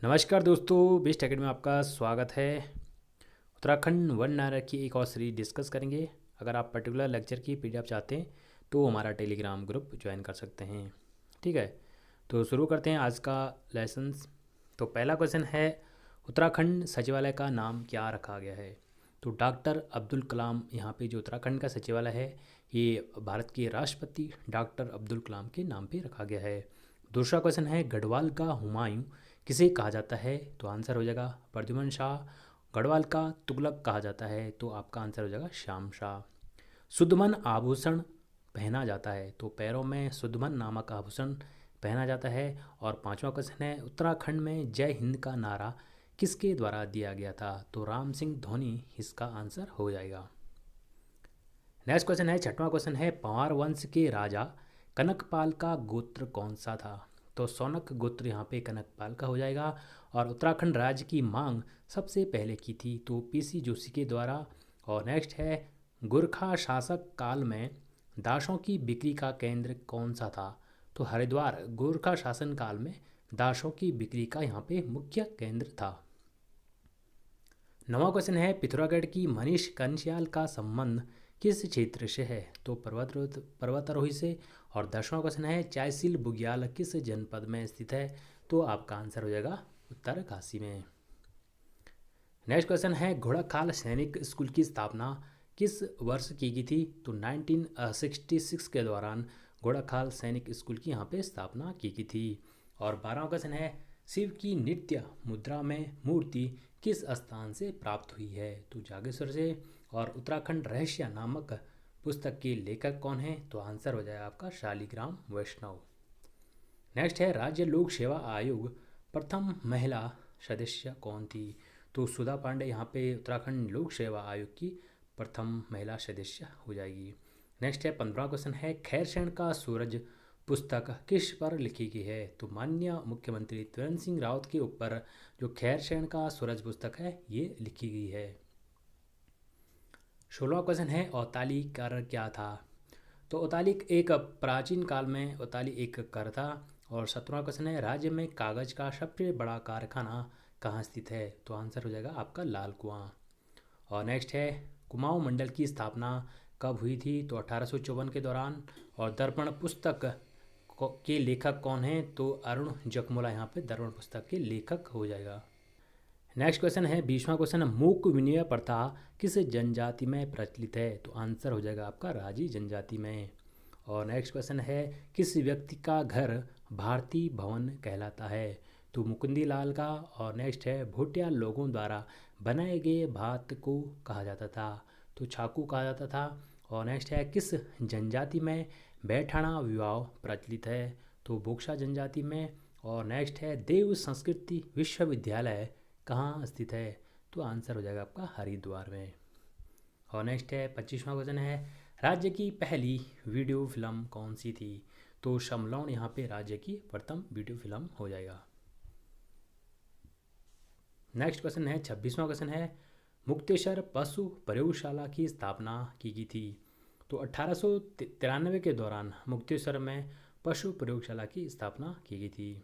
नमस्कार दोस्तों, best academy में आपका स्वागत है। उत्तराखंड वन नायरा की एक और सीरीज डिस्कस करेंगे। अगर आप पर्टिकुलर लेक्चर की पीडीएफ चाहते हैं तो हमारा टेलीग्राम ग्रुप ज्वाइन कर सकते हैं। ठीक है, तो शुरू करते हैं आज का लेसन्स। तो पहला क्वेश्चन है, उत्तराखंड सचिवालय का नाम क्या रखा गया है? तो डॉक्टर अब्दुल कलाम, यहाँ पे जो उत्तराखंड का सचिवालय है ये भारत के राष्ट्रपति डॉक्टर अब्दुल कलाम के नाम पे रखा गया है। दूसरा क्वेश्चन है, गढ़वाल का हुमायूं किसे कहा जाता है? तो आंसर हो जाएगा प्रद्युमन शाह। गढ़वाल का तुगलक कहा जाता है, तो आपका आंसर हो जाएगा श्याम शाह। शुद्धमन आभूषण पहना जाता है, तो पैरों में शुद्धमन नामक आभूषण पहना जाता है। और पांचवा क्वेश्चन है, उत्तराखंड में जय हिंद का नारा किसके द्वारा दिया गया था? तो राम सिंह धोनी इसका आंसर हो जाएगा। नेक्स्ट क्वेश्चन है, छठवां क्वेश्चन है, पंवार वंश के राजा कनकपाल का गोत्र कौन सा था? तो सौनक गोत्र यहाँ पे कनकपाल का हो जाएगा। और उत्तराखंड राज्य की मांग सबसे पहले की थी तो पीसी जोशी के द्वारा। और नेक्स्ट है, गोरखा शासक काल में दासों की बिक्री का केंद्र कौन सा था? तो हरिद्वार गोरखा शासन काल में दासों की बिक्री का यहाँ पे मुख्य केंद्र था। नवा क्वेश्चन है, पिथौरागढ़ की मनीष कर्णसियाल का संबंध किस क्षेत्र से है? तो पर्वतारोही से। और 10वां क्वेश्चन है, चायसील बुग्याल किस जनपद में स्थित है? तो आपका आंसर हो जाएगा उत्तरकाशी में। नेक्स्ट क्वेश्चन है, घोड़ाखाल सैनिक स्कूल की स्थापना किस वर्ष की गई थी? तो 1966 के दौरान घोड़ाखाल सैनिक स्कूल की यहाँ पे स्थापना की गई थी। और 12वां क्वेश्चन है, शिव की नृत्य मुद्रा में मूर्ति किस स्थान से प्राप्त हुई है? तो जागेश्वर से। और उत्तराखंड रहस्य नामक पुस्तक के लेखक कौन है? तो आंसर हो जाएगा आपका शालिग्राम वैष्णव। नेक्स्ट है, राज्य लोक सेवा आयोग प्रथम महिला सदस्य कौन थी? तो सुधा पांडे यहाँ पे उत्तराखंड लोक सेवा आयोग की प्रथम महिला सदस्य हो जाएगी। नेक्स्ट है, 15वां क्वेश्चन है, खैरसैंण का सूरज पुस्तक किस पर लिखी गई है? तो माननीय मुख्यमंत्री त्रिवेंद्र सिंह रावत के ऊपर जो खैरसैंण का सूरज पुस्तक है ये लिखी गई है। 16वां क्वेश्चन है, औताली कर क्या था? तो औतालिक एक प्राचीन काल में औताली एक कर था। और 17वां क्वेश्चन है, राज्य में कागज का सबसे बड़ा कारखाना कहाँ स्थित है? तो आंसर हो जाएगा आपका लाल कुआं। और नेक्स्ट है, कुमाऊं मंडल की स्थापना कब हुई थी? तो 1854 के दौरान। और दर्पण पुस्तक के लेखक कौन हैं? तो अरुण जकमोला यहाँ पे दर्पण पुस्तक के लेखक हो जाएगा। नेक्स्ट क्वेश्चन है, 20वां क्वेश्चन है, मूक विनिमय प्रथा किस जनजाति में प्रचलित है? तो आंसर हो जाएगा आपका राजी जनजाति में। और नेक्स्ट क्वेश्चन है, किस व्यक्ति का घर भारतीय भवन कहलाता है? तो मुकुंदी लाल का। और नेक्स्ट है, भोटिया लोगों द्वारा बनाए गए भात को कहा जाता था? तो छाकू कहा जाता था। और नेक्स्ट है, किस जनजाति में बैठाना विवाह प्रचलित है? तो बोक्सा जनजाति में। और नेक्स्ट है, देव संस्कृति विश्वविद्यालय कहाँ स्थित है? तो आंसर हो जाएगा आपका हरिद्वार में। और नेक्स्ट है, 25वां क्वेश्चन है, राज्य की पहली वीडियो फिल्म कौन सी थी? तो शमलौन यहाँ पे राज्य की प्रथम वीडियो फिल्म हो जाएगा। नेक्स्ट क्वेश्चन है, 26वां क्वेश्चन है, मुक्तेश्वर पशु प्रयोगशाला की स्थापना की गई थी? तो 1893 के दौरान मुक्तेश्वर में पशु प्रयोगशाला की स्थापना की गई थी।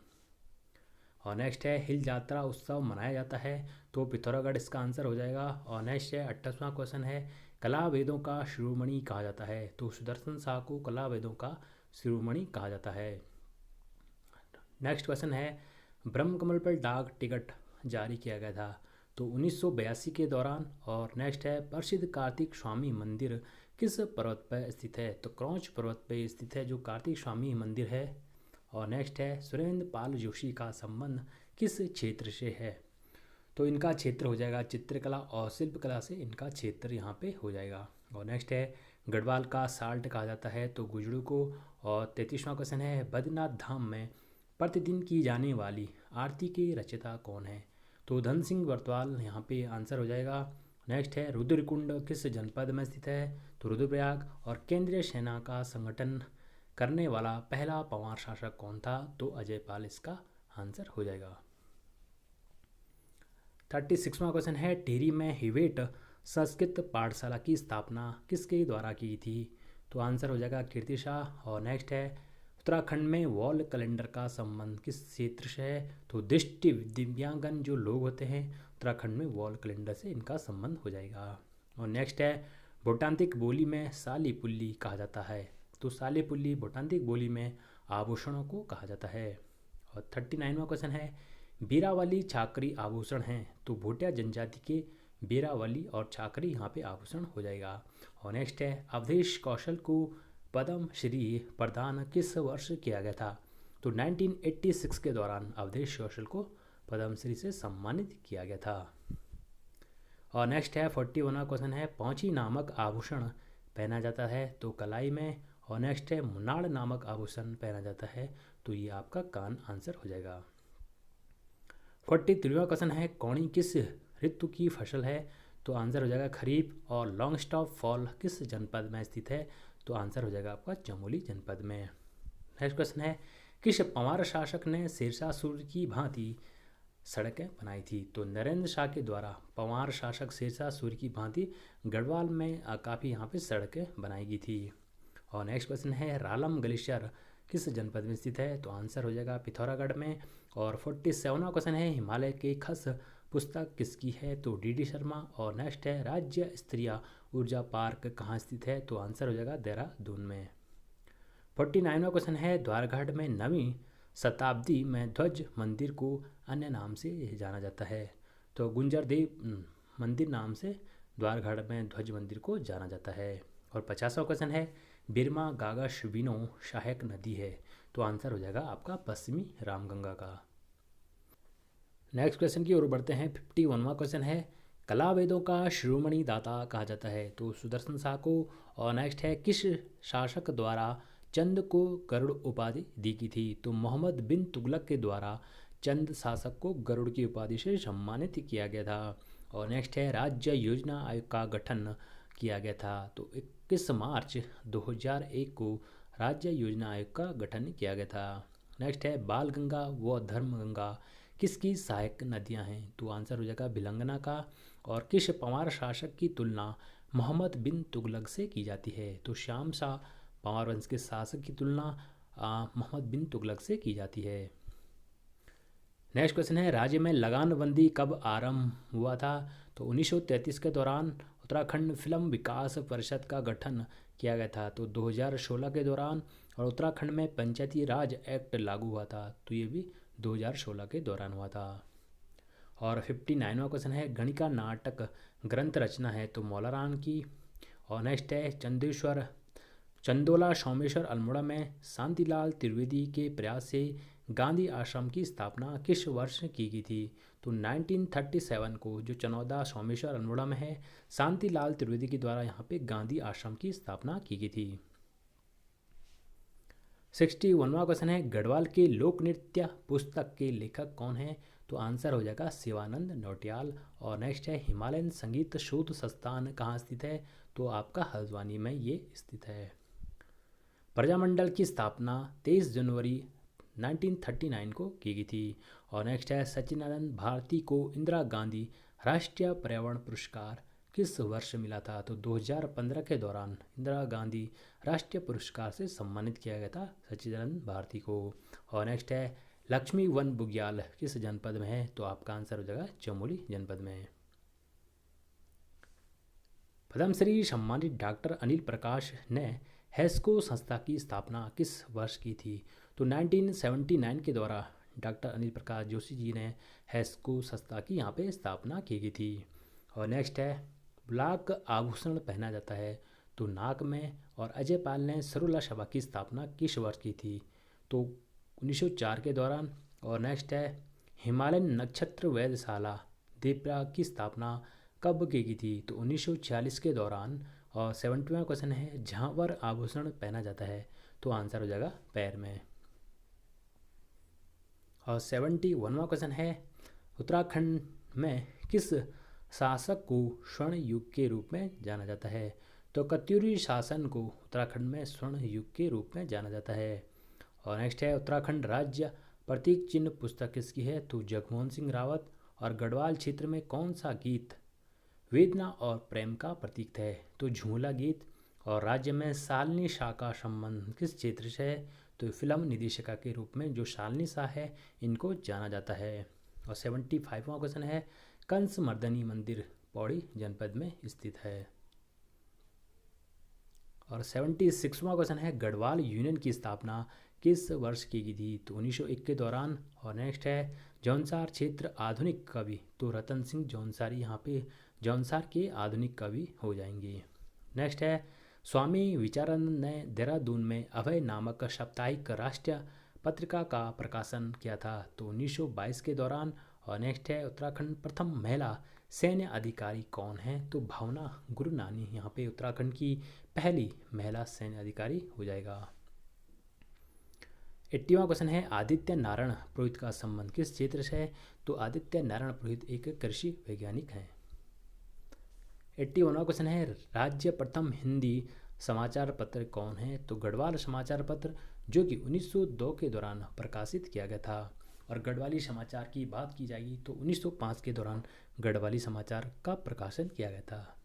और नेक्स्ट है, हिल यात्रा उत्सव मनाया जाता है? तो पिथौरागढ़ इसका आंसर हो जाएगा। और नेक्स्ट है, 28वां क्वेश्चन है, कला वेदों का शिरोमणि कहा जाता है? तो सुदर्शन शाह को कला वेदों का शिरोमणि कहा जाता है। नेक्स्ट क्वेश्चन है, ब्रह्मकमल पर डाक टिकट जारी किया गया था? तो 1982 के दौरान। और नेक्स्ट है, प्रसिद्ध कार्तिक स्वामी मंदिर किस पर्वत पर स्थित है? तो क्रौच पर्वत पर स्थित है जो कार्तिक स्वामी मंदिर है। और नेक्स्ट है, सुरेंद्र पाल जोशी का संबंध किस क्षेत्र से है? तो इनका क्षेत्र हो जाएगा चित्रकला और शिल्पकला से इनका क्षेत्र यहाँ पे हो जाएगा। और नेक्स्ट है, गढ़वाल का साल्ट कहा जाता है? तो गुजड़ू को। और 33वां क्वेश्चन है, बद्रीनाथ धाम में प्रतिदिन की जाने वाली आरती के रचयिता कौन है? तो धन सिंह बरतवाल यहाँ पे आंसर हो जाएगा। नेक्स्ट है, रुद्रकुंड किस जनपद में स्थित है? तो रुद्रप्रयाग। और केंद्रीय सेना का संगठन करने वाला पहला पंवार शासक कौन था? तो अजयपाल इसका आंसर हो जाएगा। 36वां क्वेश्चन है, टिहरी में हिवेट संस्कृत पाठशाला की स्थापना किसके द्वारा की थी? तो आंसर हो जाएगा कीर्ति शाह। और नेक्स्ट है, उत्तराखंड में वॉल कैलेंडर का संबंध किस क्षेत्र से है? तो दृष्टि दिव्यांगन जो लोग होते हैं उत्तराखंड में वॉल कैलेंडर से इनका संबंध हो जाएगा। और नेक्स्ट है भूटांतिक बोली में साली पुल्ली कहा जाता है। तो साली पुल्ली भूटांतिक बोली में आभूषणों को कहा जाता है। और 39वां क्वेश्चन है बीरावली छाकरी आभूषण हैं। तो भोटिया जनजाति के बीरावली और छाकरी यहाँ पे आभूषण हो जाएगा। और नेक्स्ट है अवधेश कौशल को पद्म श्री प्रदान किस वर्ष किया गया था? तो 1986 के दौरान अवधेश कौशल को पद्म श्री से सम्मानित किया गया था। और नेक्स्ट है 41वां क्वेश्चन है पौची नामक आभूषण पहना जाता है तो कलाई में। और नेक्स्ट है मुनाड़ नामक आभूषण पहना जाता है तो ये आपका कान आंसर हो जाएगा। 43वां क्वेश्चन है कौड़ी किस ऋतु की फसल है? तो आंसर हो जाएगा खरीफ। और लॉन्ग स्टॉप फॉल किस जनपद में स्थित है? तो आंसर हो जाएगा आपका चमोली जनपद में। नेक्स्ट क्वेश्चन है किस पंवार शासक ने शेरशाह की भांति सड़कें बनाई थी? तो नरेंद्र शाह के द्वारा पंवार शासक शेरशाह की भांति गढ़वाल में काफ़ी यहाँ पे सड़कें बनाई गई थी। और नेक्स्ट क्वेश्चन है रालम ग्लेशियर किस जनपद में स्थित है? तो आंसर हो जाएगा पिथौरागढ़ में। और 47वां क्वेश्चन है हिमालय के खस पुस्तक किसकी है? तो डी शर्मा। और नेक्स्ट है राज्य स्तरीय ऊर्जा पार्क कहाँ स्थित है? तो आंसर हो जाएगा देहरादून में। 49वां क्वेश्चन है द्वारघाट में 9वीं शताब्दी में ध्वज मंदिर को अन्य नाम से जाना जाता है। तो गुंजर देव मंदिर नाम से द्वारघाट में ध्वज मंदिर को जाना जाता है। और 50वां क्वेश्चन है बिरमा गागा शिविनो सहायक नदी है। तो आंसर हो जाएगा आपका पश्चिमी रामगंगा का। नेक्स्ट क्वेश्चन की ओर बढ़ते हैं। 51वां क्वेश्चन है कला वेदों का शिरोमणि दाता कहा जाता है तो सुदर्शन शाह को। और नेक्स्ट है किस शासक द्वारा चंद को गरुड़ उपाधि दी गई थी? तो मोहम्मद बिन तुगलक के द्वारा चंद शासक को गरुड़ की उपाधि से सम्मानित किया गया था। और नेक्स्ट है राज्य योजना आयोग का गठन किया गया था तो 21 मार्च 2001 को राज्य योजना आयोग का गठन किया गया था। नेक्स्ट है बाल गंगा व धर्म गंगा किसकी सहायक नदियां हैं? तो आंसर हो जाएगा भिलंगना का। और किस पंवार शासक की तुलना मोहम्मद बिन तुगलक से की जाती है? तो श्याम शाह पंवार वंश के शासक की तुलना मोहम्मद बिन तुगलक से की जाती है। नेक्स्ट क्वेश्चन है राज्य में लगानबंदी कब आरंभ हुआ था? तो 1933 के दौरान उत्तराखंड फिल्म विकास परिषद का गठन किया गया था। तो 2016 के दौरान। और उत्तराखंड में पंचायती राज एक्ट लागू हुआ था तो ये भी 2016 के दौरान हुआ था। और 59वां क्वेश्चन है गणिका नाटक ग्रंथ रचना है तो मौलाराम की। और नेक्स्ट है चंदोला सोमेश्वर अल्मोड़ा में शांतिलाल त्रिवेदी के प्रयास से गांधी आश्रम की स्थापना किस वर्ष की गई थी? तो 1937 को जो चनौदा सोमेश्वर अल्मोड़ा में है शांतिलाल त्रिवेदी के द्वारा यहाँ पे गांधी आश्रम की स्थापना की गई थी। 61वां क्वेश्चन है गढ़वाल के लोक नृत्य पुस्तक के लेखक कौन है? तो आंसर हो जाएगा शिवानंद नौटियाल। और नेक्स्ट है हिमालयन संगीत शोध संस्थान कहाँ स्थित है? तो आपका हल्द्वानी में ये स्थित है। प्रजामंडल की स्थापना 23 जनवरी 1939 को की गई थी। और नेक्स्ट है सच्चिदानंद भारती को इंदिरा गांधी राष्ट्रीय पर्यावरण पुरस्कार किस वर्ष मिला था? तो 2015 के दौरान इंदिरा गांधी राष्ट्रीय पुरस्कार से सम्मानित किया गया था सच्चिदानंद भारती को। और नेक्स्ट है लक्ष्मी वन बुग्याल किस जनपद में है? तो आपका आंसर हो जाएगा चमोली जनपद में। पद्मश्री सम्मानित डॉक्टर अनिल प्रकाश ने हेस्को संस्था की स्थापना किस वर्ष की थी? तो 1979 के द्वारा डॉक्टर अनिल प्रकाश जोशी जी ने हेस्को संस्था की यहाँ पे स्थापना की गई थी। और नेक्स्ट है ब्लैक आभूषण पहना जाता है तो नाक में। और अजय पाल ने सरुला सभा की स्थापना किस वर्ष की थी? तो 1904 के दौरान। और नेक्स्ट है हिमालयन नक्षत्र वेधशाला देवप्रयाग की स्थापना कब की गई थी? तो 1946 के दौरान। और 70वां क्वेश्चन है झांवर आभूषण पहना जाता है तो आंसर हो जाएगा पैर में। और 71वां क्वेश्चन है उत्तराखंड में किस शासक को स्वर्ण युग के रूप में जाना जाता है? तो कत्यूरी शासन को उत्तराखंड में स्वर्ण युग के रूप में जाना जाता है। और नेक्स्ट है उत्तराखंड राज्य प्रतीक चिन्ह पुस्तक किसकी है? तो जगमोहन सिंह रावत। और गढ़वाल क्षेत्र में कौन सा गीत वेदना और प्रेम का प्रतीक है? तो झूला गीत। और राज्य में सालनी शाह का संबंध किस क्षेत्र से है? तो फिल्म निदेशिका के रूप में जो शालिनी शाह है इनको जाना जाता है। और 75वां क्वेश्चन है, कंस मर्दनी मंदिर पौड़ी जनपद में स्थित है। और 76वां क्वेश्चन है, गढ़वाल यूनियन की स्थापना किस वर्ष की गई थी? तो 1901 के दौरान। और नेक्स्ट है, जौनसार क्षेत्र आधुनिक कवि, तो रतन सिंह जौनसारी यहाँ पे जौनसार के आधुनिक कवि हो जाएंगे। नेक्स्ट है, स्वामी विचारानंद ने देहरादून में अभय नामक साप्ताहिक राष्ट्रीय पत्रिका का प्रकाशन किया था? तो 1922 के दौरान। और नेक्स्ट है, उत्तराखंड प्रथम महिला सैन्य अधिकारी कौन है? तो भावना गुरनानी यहाँ पे उत्तराखंड की पहली महिला सैन्य अधिकारी हो जाएगा। 80वां क्वेश्चन है, आदित्य नारायण पुरोहित का संबंध किस क्षेत्र से है? तो आदित्य नारायण पुरोहित एक कृषि वैज्ञानिक हैं। 81वां क्वेश्चन है, राज्य प्रथम हिंदी समाचार पत्र कौन है? तो गढ़वाल समाचार पत्र, जो कि 1902 के दौरान प्रकाशित किया गया था। और गढ़वाली समाचार की बात की जाएगी तो 1905 के दौरान गढ़वाली समाचार का प्रकाशन किया गया था।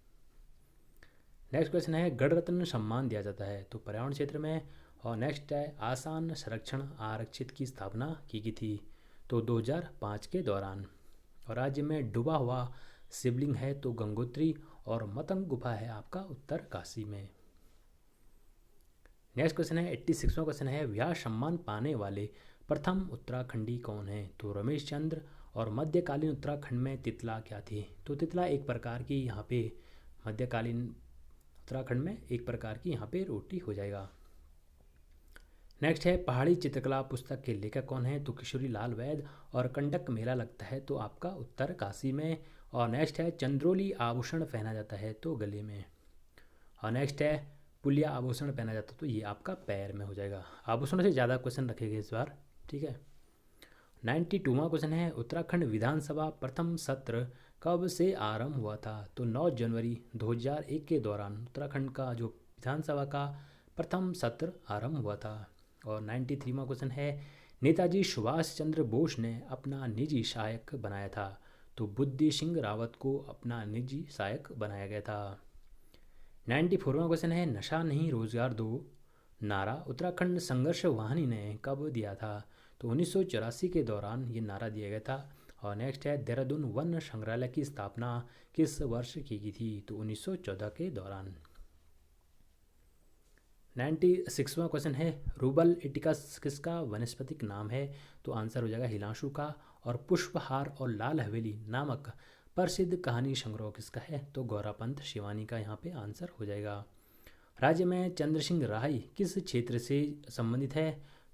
नेक्स्ट क्वेश्चन है, गढ़ रत्न सम्मान दिया जाता है तो पर्यावरण क्षेत्र में। और नेक्स्ट है, आसान संरक्षण आरक्षित की स्थापना की गई थी? तो 2005 के दौरान। और राज्य में डूबा हुआ शिवलिंग है तो गंगोत्री, और मतंग गुफा है आपका उत्तरकाशी में। नेक्स्ट क्वेश्चन है, 86वां क्वेश्चन है, व्यास सम्मान पाने वाले प्रथम उत्तराखंडी कौन है? तो रमेश चंद्र। और मध्यकालीन उत्तराखंड में तितला क्या थी? तो तितला एक प्रकार की यहाँ पे मध्यकालीन उत्तराखंड में एक प्रकार की यहाँ पे रोटी हो जाएगा। नेक्स्ट है, पहाड़ी चित्रकला पुस्तक के लेखक कौन है? तो किशोरी लाल वैद। और कंडक मेला लगता है तो आपका उत्तरकाशी में। और नेक्स्ट है, चंद्रोली आभूषण पहना जाता है तो गले में। और नेक्स्ट है, पुलिया आभूषण पहना जाता है तो ये आपका पैर में हो जाएगा। आभूषण से ज़्यादा क्वेश्चन रखेंगे इस बार, ठीक है। 92वां क्वेश्चन है, उत्तराखंड विधानसभा प्रथम सत्र कब से आरंभ हुआ था? तो 9 जनवरी 2001 के दौरान उत्तराखंड का जो विधानसभा का प्रथम सत्र आरंभ हुआ था। और 93वां क्वेश्चन है, नेताजी सुभाष चंद्र बोस ने अपना निजी सहायक बनाया था? तो बुद्धि सिंह रावत को अपना निजी सहायक बनाया गया था। 94वां क्वेश्चन है, नशा नहीं रोजगार दो नारा उत्तराखंड संघर्ष वाहिनी ने कब दिया था? तो 1984 के दौरान ये नारा दिया गया था। और नेक्स्ट है, देहरादून वन संग्रहालय की स्थापना किस वर्ष की गई थी? तो 1914 के दौरान। 96वां क्वेश्चन है, रूबल इटिकस किसका वनस्पतिक नाम है? तो आंसर हो जाएगा हिलांशु का। और पुष्पहार और लाल हवेली नामक प्रसिद्ध कहानी संग्रह किसका है? तो गौरापंत शिवानी का यहाँ पे आंसर हो जाएगा। राज्य में चंद्र सिंह राही किस क्षेत्र से संबंधित है?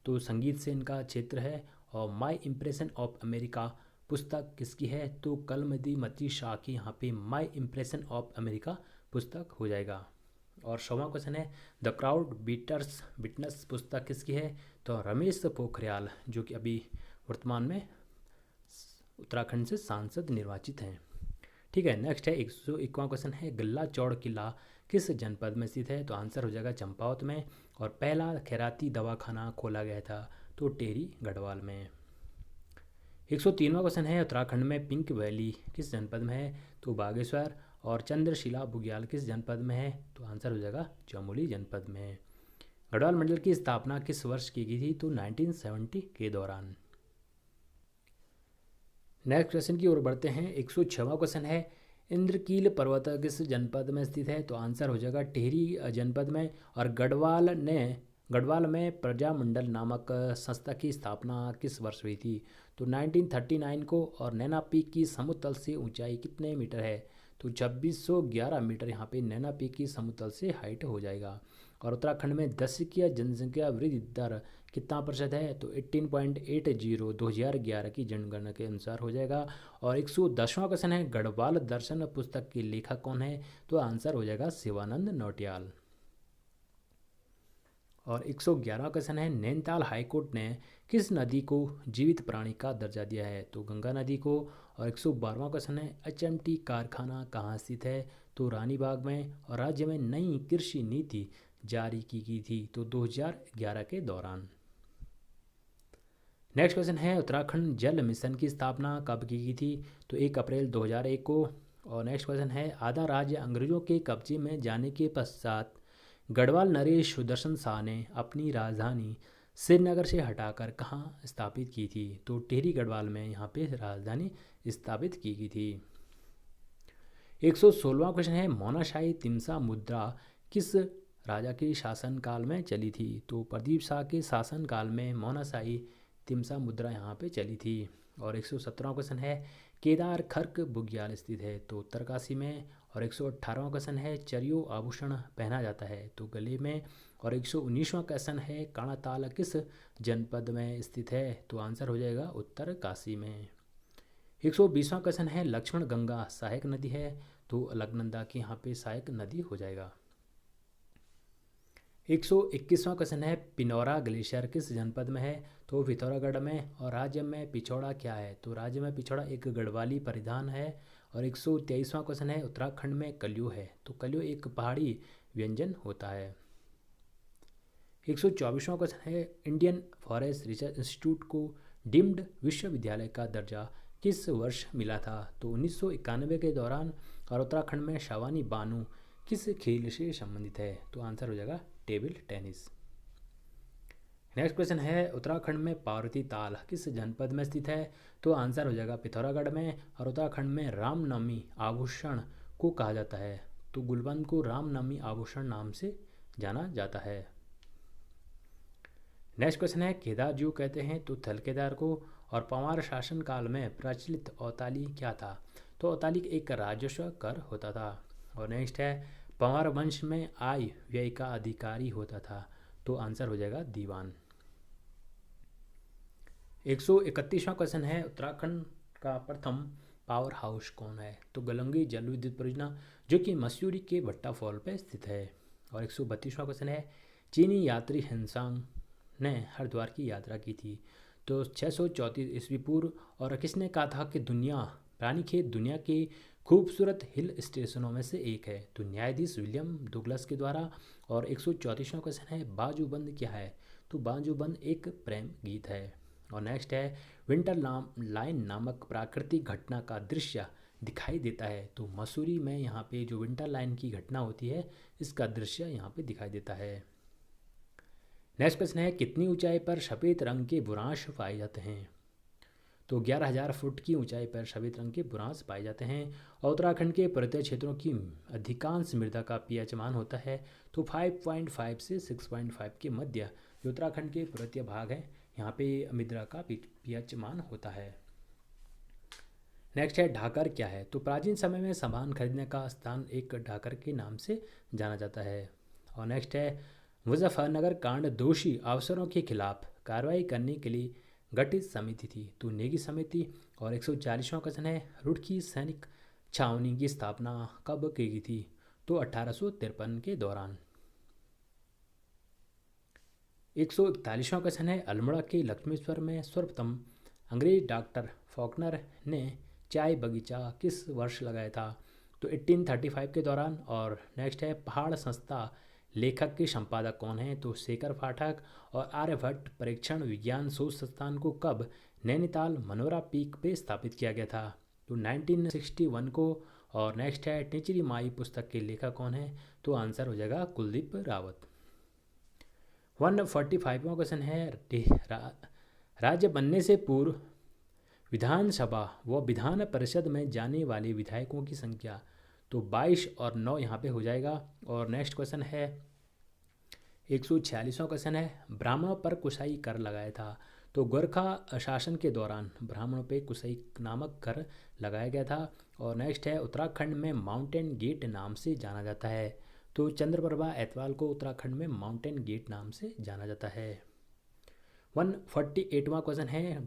तो संगीत से इनका क्षेत्र है। और माई इम्प्रेशन ऑफ अमेरिका पुस्तक किसकी है? तो कलमदी मती शाह की यहाँ पे माई इम्प्रेशन ऑफ अमेरिका पुस्तक हो जाएगा। और 100वां क्वेश्चन है, द क्राउड बीटर्स विटनेस पुस्तक किसकी है? तो रमेश पोखरियाल, जो कि अभी वर्तमान में उत्तराखंड से सांसद निर्वाचित हैं, ठीक है। नेक्स्ट है 101वां क्वेश्चन है, गल्ला चौड़ किला किस जनपद में स्थित है? तो आंसर हो जाएगा चंपावत में। और पहला खैराती दवाखाना खोला गया था तो टेरी गढ़वाल में। 103वां क्वेश्चन है, उत्तराखंड में पिंक वैली किस जनपद में है? तो बागेश्वर। और चंद्रशिला बुग्याल किस जनपद में है? तो आंसर हो जाएगा चमोली जनपद में। गढ़वाल मंडल की स्थापना किस वर्ष की गई थी? तो 1970 के दौरान। नेक्स्ट क्वेश्चन की ओर बढ़ते हैं। 106वां क्वेश्चन है, इंद्रकील पर्वत किस जनपद में स्थित है? तो आंसर हो जाएगा टिहरी जनपद में। और गढ़वाल में प्रजामंडल नामक संस्था की स्थापना किस वर्ष हुई थी? तो 1939 को। और नैना पीक की समुद्र से ऊंचाई कितने मीटर है? तो 2611 मीटर यहाँ पे नैना पीक की समुद्र से हाइट हो जाएगा। और उत्तराखंड में दशकीय जनसंख्या वृद्धि दर कितना प्रतिशत है? तो 18.80 2011 की जनगणना के अनुसार हो जाएगा। और 110वां क्वेश्चन है, गढ़वाल दर्शन पुस्तक के लेखक कौन है? तो आंसर हो जाएगा शिवानंद नौटियाल। और 111वां क्वेश्चन है, नैनीताल हाईकोर्ट ने किस नदी को जीवित प्राणी का दर्जा दिया है? तो गंगा नदी को। और 112वां क्वेश्चन है, HMT कारखाना कहाँ स्थित है? तो रानीबाग में। और राज्य में नई कृषि नीति जारी की गई थी तो 2011 के दौरान। नेक्स्ट क्वेश्चन है, उत्तराखंड जल मिशन की स्थापना कब की गई थी? तो 1 अप्रैल 2001 को। और नेक्स्ट क्वेश्चन है, आधा राज्य अंग्रेजों के कब्जे में जाने के पश्चात गढ़वाल नरेश सुदर्शन शाह ने अपनी राजधानी श्रीनगर से हटाकर कहाँ स्थापित की थी? तो टिहरी गढ़वाल में यहाँ पे राजधानी स्थापित की गई थी। 116वां क्वेश्चन है, मोनाशाही तिमसा मुद्रा किस राजा के शासनकाल में चली थी? तो प्रदीप शाह के शासनकाल में मोनाशाही तिमसा मुद्रा यहाँ पे चली थी। और 117वां क्वेश्चन है, केदार खर्क बुग्याल स्थित है? तो उत्तरकाशी में। और 118वां क्वेश्चन है, चरियो आभूषण पहना जाता है? तो गले में। और 119वां क्वेश्चन है, काणाताल किस जनपद में स्थित है? तो आंसर हो जाएगा उत्तरकाशी में। 120वां क्वेश्चन है, लक्ष्मण गंगा सहायक नदी है? तो अलकनंदा की यहाँ पे सहायक नदी हो जाएगा। 121वां क्वेश्चन है, पिनौरा ग्लेशियर किस जनपद में है? तो पिथौरागढ़ में। और राज्य में पिछौड़ा क्या है? तो राज्य में पिछौड़ा एक गढ़वाली परिधान है। और 123वां क्वेश्चन है, उत्तराखंड में कलियो है? तो कलियो एक पहाड़ी व्यंजन होता है। 124वां क्वेश्चन है, इंडियन फॉरेस्ट रिसर्च इंस्टीट्यूट को डीम्ड विश्वविद्यालय का दर्जा किस वर्ष मिला था? तो 1991 के दौरान। और उत्तराखंड में शवानी बानू किस खेल से संबंधित है? तो आंसर हो जाएगा टेबल टेनिस। नेक्स्ट क्वेश्चन है, उत्तराखंड में पार्वती ताल किस जनपद में स्थित है? तो आंसर हो जाएगा पिथौरागढ़ में। और उत्तराखंड में रामनवमी आभूषण को कहा जाता है? तो गुलबंद को रामनवमी आभूषण नाम से जाना जाता है। नेक्स्ट क्वेश्चन है, केदार जो कहते हैं तो थल केदार को? और पंवार शासन काल में प्रचलित औताली क्या था? तो औताली एक राजस्व कर होता था। और नेक्स्ट है, पंवार वंश में आय व्यय का अधिकारी होता था? तो आंसर हो जाएगा दीवान। 131वां क्वेश्चन है, उत्तराखंड का प्रथम पावर हाउस कौन है? तो गलंगी जल विद्युत परियोजना जो कि मसूरी के भट्टा फॉल पर स्थित है। और 132वां क्वेश्चन है, चीनी यात्री हिंसांग ने हरिद्वार की यात्रा की थी? तो 634 ईस्वी पूर्व। और किसने कहा था कि रानीखेत दुनिया के खूबसूरत हिल स्टेशनों में से एक है? तो न्यायाधीश विलियम डुगलस के द्वारा। और 134वां क्वेश्चन है, बाजूबंद क्या है? तो बाजूबंद एक प्रेम गीत है। और नेक्स्ट है, विंटर लाइन नामक प्राकृतिक घटना का दृश्य दिखाई देता है? तो मसूरी में यहाँ पे जो विंटर लाइन की घटना होती है इसका दृश्य यहाँ पे दिखाई देता है। नेक्स्ट प्रश्न है, कितनी ऊंचाई पर सफ़ेद रंग के बुरांश पाए जाते हैं? तो 11,000 फुट की ऊंचाई पर सफ़ेद रंग के बुरांश पाए जाते हैं। और उत्तराखंड के पर्वतीय क्षेत्रों की अधिकांश मृदा का पीएच मान होता है तो 5.5 से 6.5 के मध्य जो उत्तराखंड के पर्वतीय भाग है यहाँ पे मृदा का पीएच मान होता है। नेक्स्ट है, ढाकर क्या है? तो प्राचीन समय में सामान खरीदने का स्थान एक ढाकर के नाम से जाना जाता है। और नेक्स्ट है, मुजफ्फरनगर कांड दोषी अफसरों के खिलाफ कार्रवाई करने के लिए गठित समिति थी? तो नेगी समिति। और 140वां क्वेश्चन है, रुड़की सैनिक छावनी की स्थापना कब की गई थी? तो 1853 के दौरान। 141वां क्वेश्चन है, अल्मोड़ा के लक्ष्मेश्वर में सर्वप्रथम अंग्रेज डॉक्टर फॉकनर ने चाय बगीचा किस वर्ष लगाया था? तो 1835 के दौरान। और नेक्स्ट है, पहाड़ संस्था लेखक के संपादक कौन हैं? तो शेखर पाठक। और आर्यभट्ट परीक्षण विज्ञान शोध संस्थान को कब नैनीताल मनोरा पीक पे स्थापित किया गया था? तो 1961 को। और नेक्स्ट है, टिचरी माई पुस्तक के लेखक कौन है? तो आंसर हो जाएगा कुलदीप रावत। 145वां क्वेश्चन है, राज्य बनने से पूर्व विधानसभा व विधान परिषद में जाने वाले विधायकों की संख्या? तो 22 और 9 यहाँ पे हो जाएगा। और नेक्स्ट क्वेश्चन है, 146वां क्वेश्चन है, ब्राह्मणों पर कुशाई कर लगाया था? तो गोरखा शासन के दौरान ब्राह्मणों पे कुशाई नामक कर लगाया गया था। और नेक्स्ट है, उत्तराखंड में माउंटेन गेट नाम से जाना जाता है? तो चंद्रप्रभा एतवाल को उत्तराखंड में माउंटेन गेट नाम से जाना जाता है। 148वां क्वेश्चन है,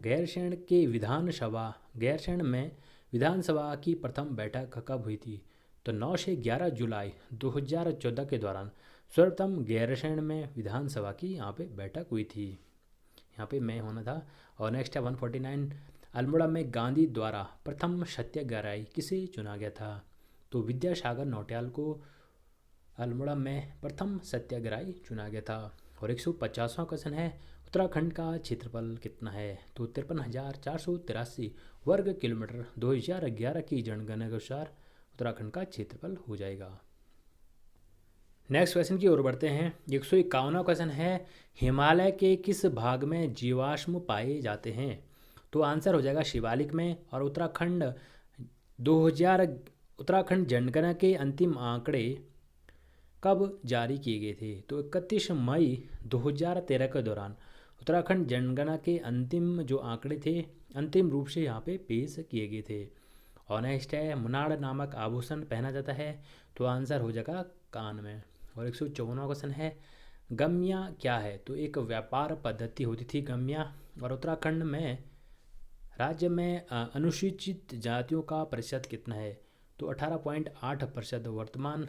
गैरसैंण में विधानसभा की प्रथम बैठक कब हुई थी? तो 9 से 11 जुलाई 2014 के दौरान सर्वप्रथम गैरसैंण में विधानसभा की यहाँ पे बैठक हुई थी, यहाँ पे मैं होना था। और नेक्स्ट है 149, अल्मोड़ा में गांधी द्वारा प्रथम सत्याग्रही किसे चुना गया था? तो विद्यासागर नौटियाल को अल्मोड़ा में प्रथम सत्याग्रही चुना गया था। और 150वां क्वेश्चन है, उत्तराखंड का क्षेत्रफल कितना है? तो 53,483 वर्ग किलोमीटर 2011 की जनगणना के अनुसार उत्तराखंड का क्षेत्रफल हो जाएगा। नेक्स्ट क्वेश्चन की ओर बढ़ते हैं। 151वां क्वेश्चन है, हिमालय के किस भाग में जीवाश्म पाए जाते हैं? तो आंसर हो जाएगा शिवालिक में। और उत्तराखंड 2000 उत्तराखंड जनगणना के अंतिम आंकड़े कब जारी किए गए थे? तो 31 मई 2013 के दौरान उत्तराखंड जनगणना के अंतिम जो आंकड़े थे अंतिम रूप से यहाँ पे पेश किए गए थे। और नेक्स्ट है, मुनाड़ नामक आभूषण पहना जाता है? तो आंसर हो जाएगा कान में। और 154वां क्वेश्चन है, गम्या क्या है? तो एक व्यापार पद्धति होती थी गम्या। और उत्तराखंड में राज्य में अनुसूचित जातियों का प्रतिशत कितना है? तो 18.8% वर्तमान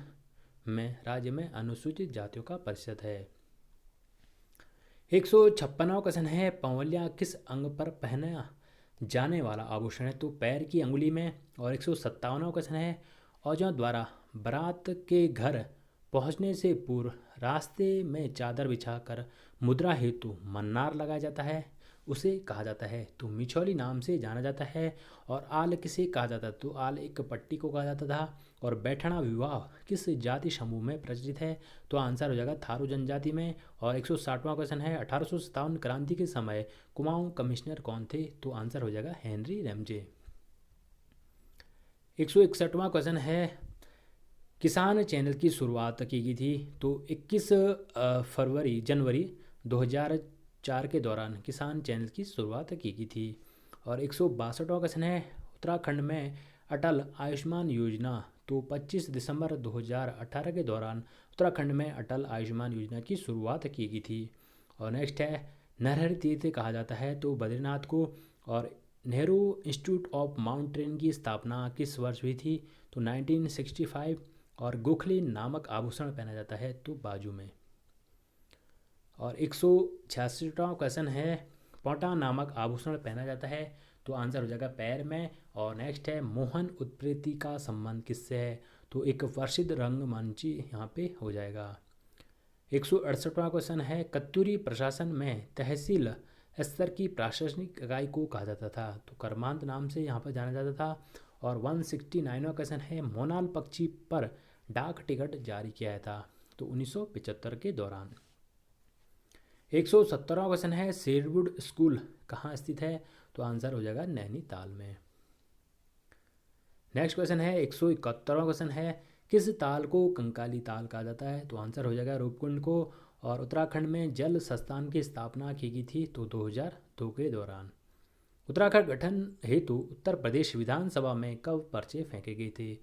में राज्य में अनुसूचित जातियों का प्रतिशत है। 156वां क्वेश्चन है, पंवलिया किस अंग पर पहना जाने वाला आभूषण है? तो पैर की अंगुली में। और 157वां क्वेश्चन है, औरतों द्वारा बारात के घर पहुंचने से पूर्व रास्ते में चादर बिछाकर मुद्रा हेतु मन्नार लगाया जाता है, उसे कहा जाता है? तो मिछौली नाम से जाना जाता है। और आल किसे कहा जाता है? तो आल एक पट्टी को कहा जाता था। और बैठना विवाह किस जाति समूह में प्रचलित है? तो आंसर हो जाएगा थारू जनजाति में। और 160वां क्वेश्चन है, 1857 क्रांति के समय कुमाऊं कमिश्नर कौन थे? तो आंसर हो जाएगा हेनरी रैमजे। 161वां क्वेश्चन है, किसान चैनल की शुरुआत की गई थी? तो 21 जनवरी 2004 के दौरान किसान चैनल की शुरुआत की गई थी। और 162वां क्वेश्चन है, उत्तराखंड में अटल आयुष्मान योजना? तो 25 दिसंबर 2018 के दौरान उत्तराखंड में अटल आयुष्मान योजना की शुरुआत की गई थी। और नेक्स्ट है, नरहरि तीर्थ कहा जाता है तो बद्रीनाथ को। और नेहरू इंस्टीट्यूट ऑफ माउंटेन की स्थापना किस वर्ष हुई थी? तो 1965। और गोखले नामक आभूषण पहना जाता है तो बाजू में। और 166वां क्वेश्चन है, पोटा नामक आभूषण पहना जाता है? तो आंसर हो जाएगा पैर में। और नेक्स्ट है, मोहन उत्प्रेती का संबंध किससे है? तो एक प्रसिद्ध रंगमंची यहाँ पे हो जाएगा। 168वां क्वेश्चन है, कत्यूरी प्रशासन में तहसील स्तर की प्रशासनिक इकाई को कहा जाता था? तो कर्मांत नाम से यहाँ पर जाना जाता था। और 169वां क्वेश्चन है, मोनाल पक्षी पर डाक टिकट जारी किया था? तो 1975 के दौरान। 170वां क्वेश्चन है, शेरवुड स्कूल कहाँ स्थित है? तो आंसर हो जाएगा नैनीताल में। नेक्स्ट क्वेश्चन है 171वां क्वेश्चन है, किस ताल को कंकाली ताल कहा जाता है? तो आंसर हो जाएगा रूपकुंड को। और उत्तराखंड में जल संस्थान की स्थापना की गई थी? तो 2002 के दौरान। उत्तराखंड गठन हेतु उत्तर प्रदेश विधानसभा में कब पर्चे फेंके गए थे?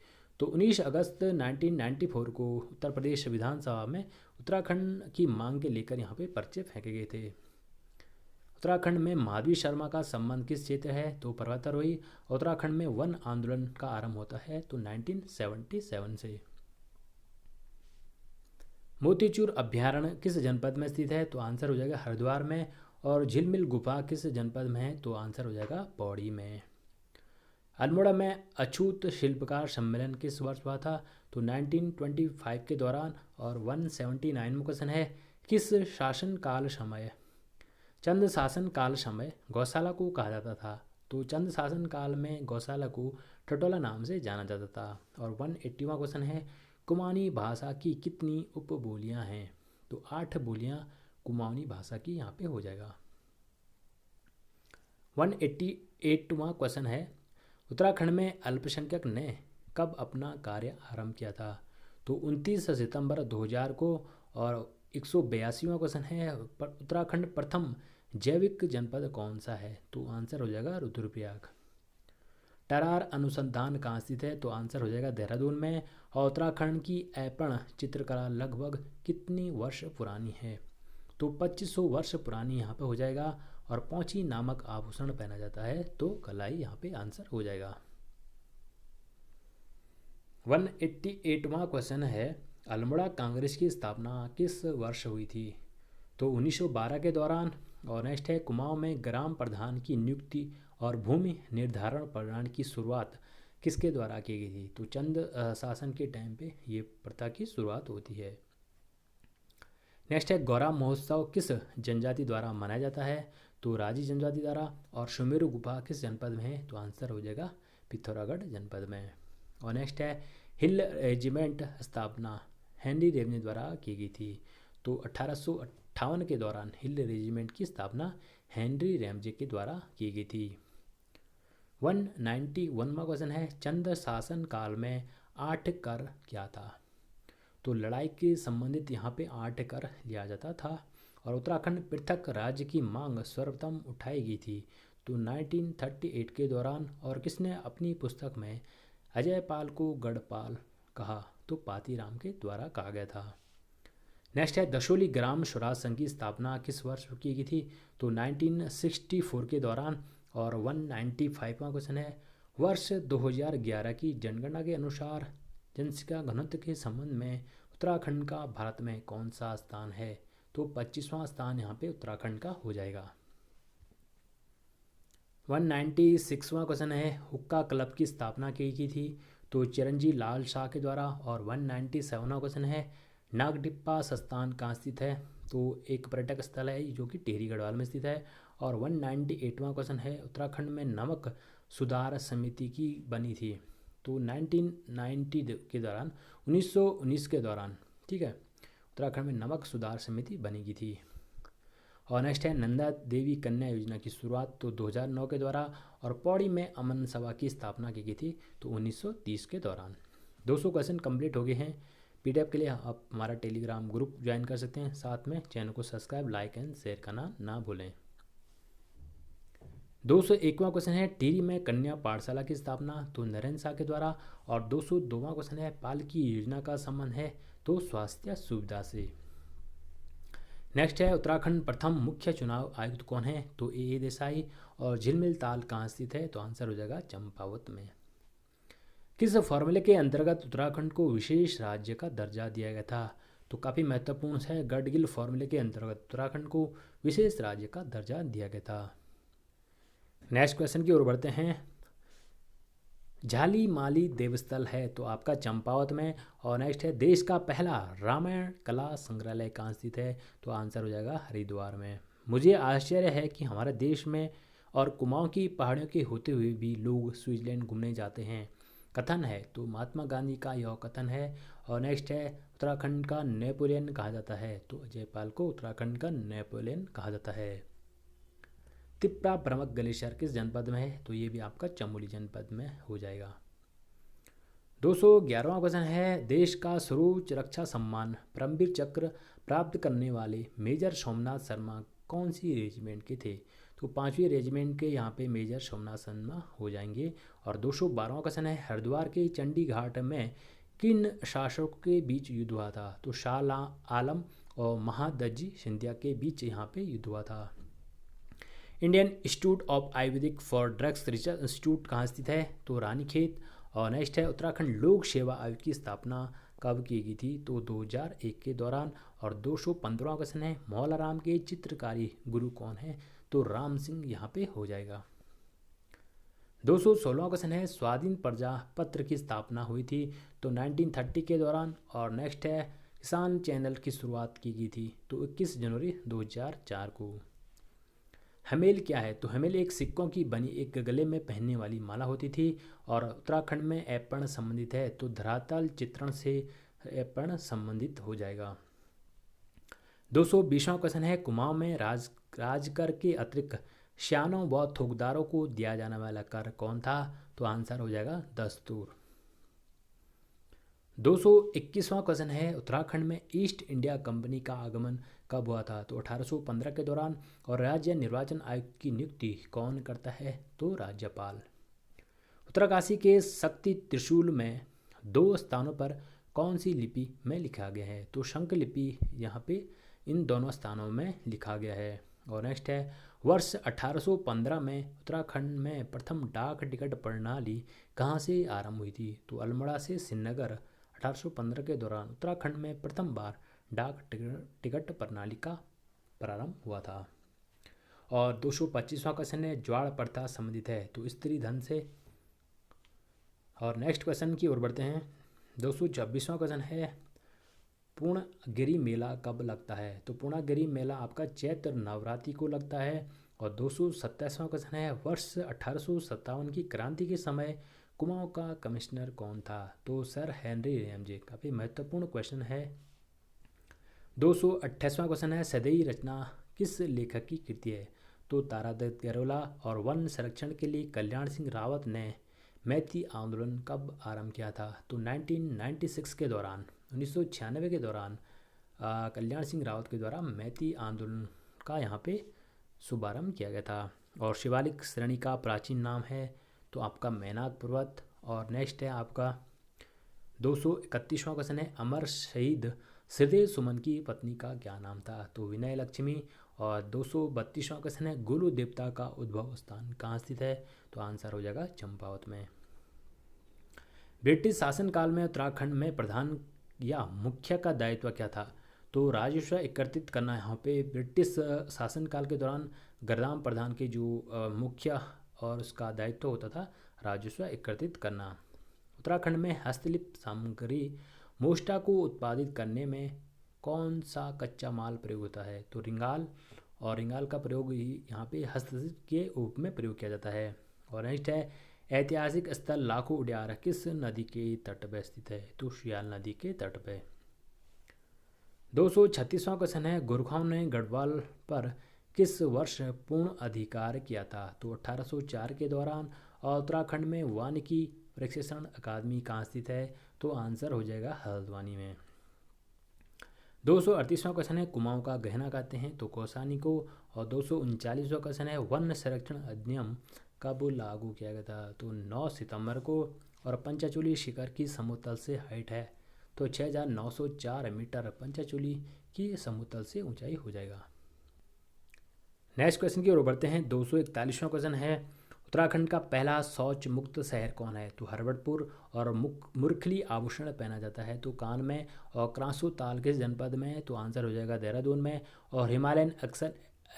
तो 19 अगस्त 1994 को उत्तर प्रदेश विधानसभा में उत्तराखंड की मांग के लेकर यहाँ पे पर्चे फेंके गए थे। उत्तराखंड में माधवी शर्मा का संबंध किस क्षेत्र है? तो पर्वतारोही। उत्तराखंड में वन आंदोलन का आरंभ होता है तो 1977 से। मोतीचूर अभ्यारण्य किस जनपद में स्थित है? तो आंसर हो जाएगा हरिद्वार में। और झिलमिल गुफा किस जनपद में है? तो आंसर हो जाएगा पौड़ी में। अल्मोड़ा में अछूत शिल्पकार सम्मेलन किस वर्ष हुआ था? तो 1925 के दौरान। और 179 क्वेश्चन है, किस शासन काल समय चंद शासन काल समय गौशाला को कहा जाता था? तो चंद शासन काल में गौशाला को टटोला नाम से जाना जाता था। और 180वां क्वेश्चन है, कुमाऊनी भाषा की कितनी उपबोलियां हैं? तो 8 बोलियां कुमाऊनी भाषा की यहाँ पे हो जाएगा। 188वां क्वेश्चन है, उत्तराखंड में अल्पसंख्यक ने कब अपना कार्य आरंभ किया था? तो 29 सितंबर 2000 को। और 182वां क्वेश्चन है, उत्तराखंड प्रथम जैविक जनपद कौन सा है? तो आंसर हो जाएगा रुद्रप्रयाग। टरार अनुसंधान कहाँ स्थित है? तो आंसर हो जाएगा देहरादून में। और उत्तराखंड की ऐपण चित्रकला लगभग कितनी वर्ष पुरानी है? तो 2500 वर्ष पुरानी यहाँ पे हो जाएगा। और पौची नामक आभूषण पहना जाता है तो कलाई यहाँ पे आंसर हो जाएगा। 188वां क्वेश्चन है, अल्मोड़ा कांग्रेस की स्थापना किस वर्ष हुई थी? तो 1912 के दौरान। और नेक्स्ट है, कुमाऊं में ग्राम प्रधान की नियुक्ति और भूमि निर्धारण प्रणाली की शुरुआत किसके द्वारा की गई थी? तो चंद शासन के टाइम पे ये प्रथा की शुरुआत होती है। नेक्स्ट है, गौरा महोत्सव किस जनजाति द्वारा मनाया जाता है? तो राजी जनजाति द्वारा। और सुमेरु गुफा किस जनपद में है? तो आंसर हो जाएगा पिथौरागढ़ जनपद में। और नेक्स्ट है, हिल रेजिमेंट स्थापना हेनरी रेमजे द्वारा की गई थी। तो 1858 के दौरान हिल रेजिमेंट की स्थापना हेनरी रेमजे के द्वारा की गई थी। 191वां क्वेश्चन है, चंद्र शासन काल में 8 कर क्या था? तो लड़ाई के संबंधित यहाँ पे 8 कर लिया जाता था। और उत्तराखंड पृथक राज्य की मांग सर्वप्रथम उठाई गई थी तो 1938 के दौरान। और किसने अपनी पुस्तक में अजयपाल को गढ़पाल कहा? तो पातीराम के द्वारा कहा गया था। नेक्स्ट है, दशोली ग्राम स्वराज संघ की स्थापना किस वर्ष की गई थी? तो 1964 के दौरान। और 195वां क्वेश्चन है, वर्ष 2011 की जनगणना के अनुसार जनसंख्या घनत्व के संबंध में उत्तराखंड का भारत में कौन सा स्थान है? तो 25वां स्थान यहाँ पे उत्तराखंड का हो जाएगा। 196वां क्वेश्चन है, हुक्का क्लब की स्थापना की गई थी? तो चिरंजीव लाल शाह के द्वारा। और 197वां क्वेश्चन है, नागटिप्पा संस्थान कहाँ स्थित है? तो एक पर्यटक स्थल है जो कि टिहरी गढ़वाल में स्थित है। और 198वां क्वेश्चन है, उत्तराखंड में नमक सुधार समिति की बनी थी? तो 1990 के दौरान 1919 के दौरान, ठीक है, उत्तराखंड में नमक सुधार समिति बनी गई थी। और नेक्स्ट है, नंदा देवी कन्या योजना की शुरुआत तो 2009 के द्वारा। और पौड़ी में अमन सभा की स्थापना की गई थी तो 1930 के दौरान। 200 क्वेश्चन कंप्लीट हो गए हैं। पीडीएफ के लिए आप हमारा टेलीग्राम ग्रुप ज्वाइन कर सकते हैं। साथ में चैनल को सब्सक्राइब, लाइक एंड शेयर करना ना भूलें। 201वां क्वेश्चन है, टिहरी में कन्या पाठशाला की स्थापना तो नरेंद्र शाह के द्वारा। और 202वां क्वेश्चन है, पालकी योजना का संबंध है तो स्वास्थ्य सुविधा से। नेक्स्ट है, उत्तराखंड प्रथम मुख्य चुनाव आयुक्त कौन है? तो ए देसाई। और झिलमिल ताल कहाँ स्थित है? तो आंसर हो जाएगा चंपावत में। किस फॉर्मूले के अंतर्गत उत्तराखंड को विशेष राज्य का दर्जा दिया गया था? तो काफ़ी महत्वपूर्ण है, गडगिल फॉर्मूले के अंतर्गत उत्तराखंड को विशेष राज्य का दर्जा दिया गया था। नेक्स्ट क्वेश्चन की ओर बढ़ते हैं। झाली माली देवस्थल है तो आपका चंपावत में। और नेक्स्ट है, देश का पहला रामायण कला संग्रहालय कहाँ स्थित है? तो आंसर हो जाएगा हरिद्वार में। मुझे आश्चर्य है कि हमारे देश में और कुमाऊं की पहाड़ियों के होते हुए भी लोग स्विट्जरलैंड घूमने जाते हैं। कथन है तो महात्मा गांधी का यह कथन है। और नेक्स्ट है, उत्तराखंड का नेपोलियन कहा जाता है तो अजयपाल को उत्तराखंड का नेपोलियन कहा जाता है। तिप्रा प्रमुख ग्लेशियर किस जनपद में है? तो ये भी आपका चमोली जनपद में हो जाएगा। 211वां क्वेश्चन है, देश का सर्वोच्च रक्षा सम्मान परमवीर चक्र प्राप्त करने वाले मेजर सोमनाथ शर्मा कौन सी रेजिमेंट के थे? तो 5वीं रेजिमेंट के यहाँ पे मेजर सोमनाथ शर्मा हो जाएंगे। और 212वां क्वेश्चन है, हरिद्वार के चंडी घाट में किन शासकों के बीच युद्ध हुआ था? तो शाह आलम और महादजी सिंधिया के बीच यहाँ पे युद्ध हुआ था। Indian institute of Ayurvedic for drugs research institute कहाँ स्थित है? तो रानीखेत। और नेक्स्ट है, उत्तराखंड लोक सेवा आयोग की स्थापना कब की गई थी? तो 2001 के दौरान। और 215वां क्वेश्चन है, मौलाराम के चित्रकारी गुरु कौन है? तो राम सिंह यहाँ पे हो जाएगा। 216वां क्वेश्चन है, स्वाधीन प्रजापत्र की स्थापना हुई थी तो 1930 के दौरान। और नेक्स्ट है, किसान चैनल की शुरुआत की गई थी तो 21 जनवरी 2004 को। हमेल क्या है? तो हमेल एक सिक्कों की बनी एक गले में पहनने वाली माला होती थी। और उत्तराखंड में ऐपण संबंधित है तो धरातल चित्रण से ऐपण संबंधित हो जाएगा। 220वां क्वेश्चन है, कुमाऊं में राजकर के अतिरिक्त श्यानों व थोकदारों को दिया जाने वाला कर कौन था? तो आंसर हो जाएगा दस्तूर। 221वां क्वेश्चन है, उत्तराखंड में ईस्ट इंडिया कंपनी का आगमन कब हुआ था? तो 1815 के दौरान। और राज्य निर्वाचन आयुक्त की नियुक्ति कौन करता है? तो राज्यपाल। उत्तरकाशी के शक्ति त्रिशूल में 2 स्थानों पर कौन सी लिपि में लिखा गया है? तो शंख लिपि यहाँ पे इन दोनों स्थानों में लिखा गया है। और नेक्स्ट है, वर्ष 1815 में उत्तराखंड में प्रथम डाक टिकट प्रणाली कहाँ से आरंभ हुई थी? तो अल्मोड़ा से श्रीनगर। 1815 के दौरान उत्तराखंड में प्रथम बार डाक टिकट प्रणाली का प्रारंभ हुआ था। और 225वां क्वेश्चन है, ज्वार प्रथा संबंधित है तो स्त्री धन से। और नेक्स्ट क्वेश्चन की ओर बढ़ते हैं। 226वां क्वेश्चन है, पूर्णगिरी मेला कब लगता है? तो पूर्णगिरी मेला आपका चैत्र नवरात्रि को लगता है। और 227वां क्वेश्चन है, वर्ष 1857 की क्रांति के समय कुमाऊं का कमिश्नर कौन था? तो सर हेनरी रैमजे। काफ़ी महत्वपूर्ण क्वेश्चन है। 228वां क्वेश्चन है, सदैई रचना किस लेखक की कृति है? तो तारादत्त गैरोला। और वन संरक्षण के लिए कल्याण सिंह रावत ने मैती आंदोलन कब आरंभ किया था? तो 1996 के दौरान, 1996 के दौरान कल्याण सिंह रावत के द्वारा मैती आंदोलन का यहाँ पे शुभारंभ किया गया था। और शिवालिक श्रेणी का प्राचीन नाम है तो आपका मैनाक पर्वत। और नेक्स्ट है आपका 231वां क्वेश्चन है, अमर शहीद श्रीदेव सुमन की पत्नी का क्या नाम था? तो विनय लक्ष्मी। और 232वां क्वेश्चन है, गुरु देवता का उद्भव स्थान कहाँ स्थित है? तो आंसर हो जाएगा चंपावत में। ब्रिटिश शासनकाल में उत्तराखंड में प्रधान या मुख्य का दायित्व क्या था? तो राजस्व एकत्रित करना। यहाँ पे ब्रिटिश शासनकाल के दौरान गर्दाम प्रधान के जो मुख्य और उसका दायित्व होता था राजस्व एकत्रित करना। उत्तराखंड में हस्तलिपि सामग्री मोष्टा को उत्पादित करने में कौन सा कच्चा माल प्रयोग होता है? तो रिंगाल। और रिंगाल का प्रयोग ही यहाँ पे हस्तशिल्प के रूप में प्रयोग किया जाता है। और नेक्स्ट है, ऐतिहासिक स्थल लाखों उडियार किस नदी के तट पर स्थित है? तो शियाल नदी के तट पर। 236वां क्वेश्चन है, गोरखाओं ने गढ़वाल पर किस वर्ष पूर्ण अधिकार किया था? तो 1804 के दौरान। और उत्तराखंड में वानिकी प्रशिक्षण अकादमी कहाँ स्थित है? तो आंसर हो जाएगा हल्द्वानी में। 238वां क्वेश्चन है, कुमाऊं का गहना कहते हैं? तो कौसानी को। और 239वां क्वेश्चन है, वन संरक्षण अधिनियम कब लागू किया गया था? तो 9 सितंबर को। और पंचाचूली शिखर की समुतल से हाइट है? तो 6904 मीटर पंचाचूली की समुतल से ऊंचाई हो जाएगा। नेक्स्ट क्वेश्चन की ओर बढ़ते हैं। 241वां क्वेश्चन है, उत्तराखंड का पहला शौच मुक्त शहर कौन है? तो हरवटपुर। और मुरखली आभूषण पहना जाता है तो कान में। और क्रासू ताल किस जनपद में? तो आंसर हो जाएगा देहरादून में। और हिमालयन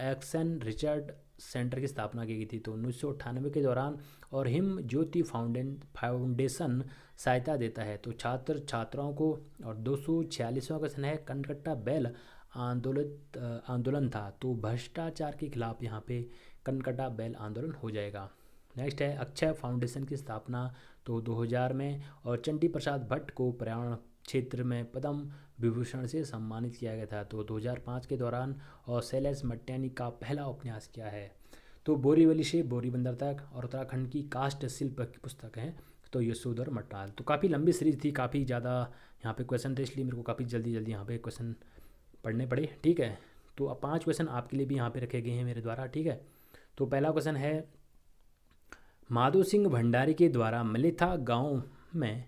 एक्शन रिसर्च सेंटर की स्थापना की गई थी तो 1998 के दौरान। और हिम ज्योति फाउंडेशन सहायता देता है तो छात्र छात्राओं को। और 246वां क्वेश्चन है, कनकट्टा बैल आंदोलन था तो भ्रष्टाचार के खिलाफ यहाँ पे कनकट्टा बैल आंदोलन हो जाएगा। नेक्स्ट है, अक्षय फाउंडेशन की स्थापना तो 2000 में। और चंडी प्रसाद भट्ट को पर्यावरण क्षेत्र में पद्म विभूषण से सम्मानित किया गया था तो 2005 के दौरान। और शैलेश मट्यानी का पहला उपन्यास क्या है? तो बोरीवली से बोरीबंदर तक। और उत्तराखंड की काष्ठ शिल्प की पुस्तक है तो यशोधर मट्टाल। तो काफ़ी लंबी सीरीज थी, काफ़ी ज़्यादा यहाँ पे क्वेश्चन थे, इसलिए मेरे को काफ़ी जल्दी जल्दी यहाँ पे क्वेश्चन पढ़ने पड़े। ठीक है, तो अब 5 क्वेश्चन आपके लिए भी यहाँ पे रखे गए हैं मेरे द्वारा। ठीक है, तो पहला क्वेश्चन है, माधो सिंह भंडारी के द्वारा मलेथा गांव में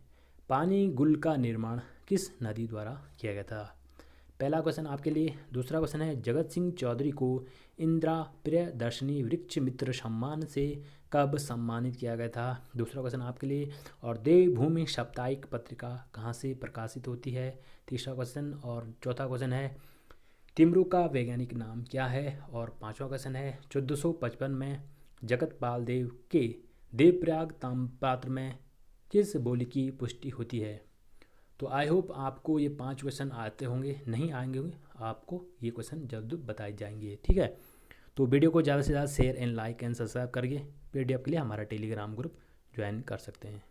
पानी गुल का निर्माण किस नदी द्वारा किया गया था? पहला क्वेश्चन आपके लिए। दूसरा क्वेश्चन है, जगत सिंह चौधरी को इंदिरा प्रियदर्शनी वृक्ष मित्र सम्मान से कब सम्मानित किया गया था? दूसरा क्वेश्चन आपके लिए। और देवभूमि साप्ताहिक पत्रिका कहाँ से प्रकाशित होती है? तीसरा क्वेश्चन। और चौथा क्वेश्चन है, तिमरू का वैज्ञानिक नाम क्या है? और पांचवा क्वेश्चन है, 1455 में जगत पाल देव के देवप्रयाग ताम्रपात्र में किस बोली की पुष्टि होती है? तो आई होप आपको ये 5 क्वेश्चन आते होंगे, नहीं आएंगे होंगे आपको ये क्वेश्चन जल्द बताए जाएंगे। ठीक है, तो वीडियो को ज़्यादा से ज़्यादा share and like and subscribe करिए। पीडीएफ के लिए हमारा टेलीग्राम ग्रुप ज्वाइन कर सकते हैं।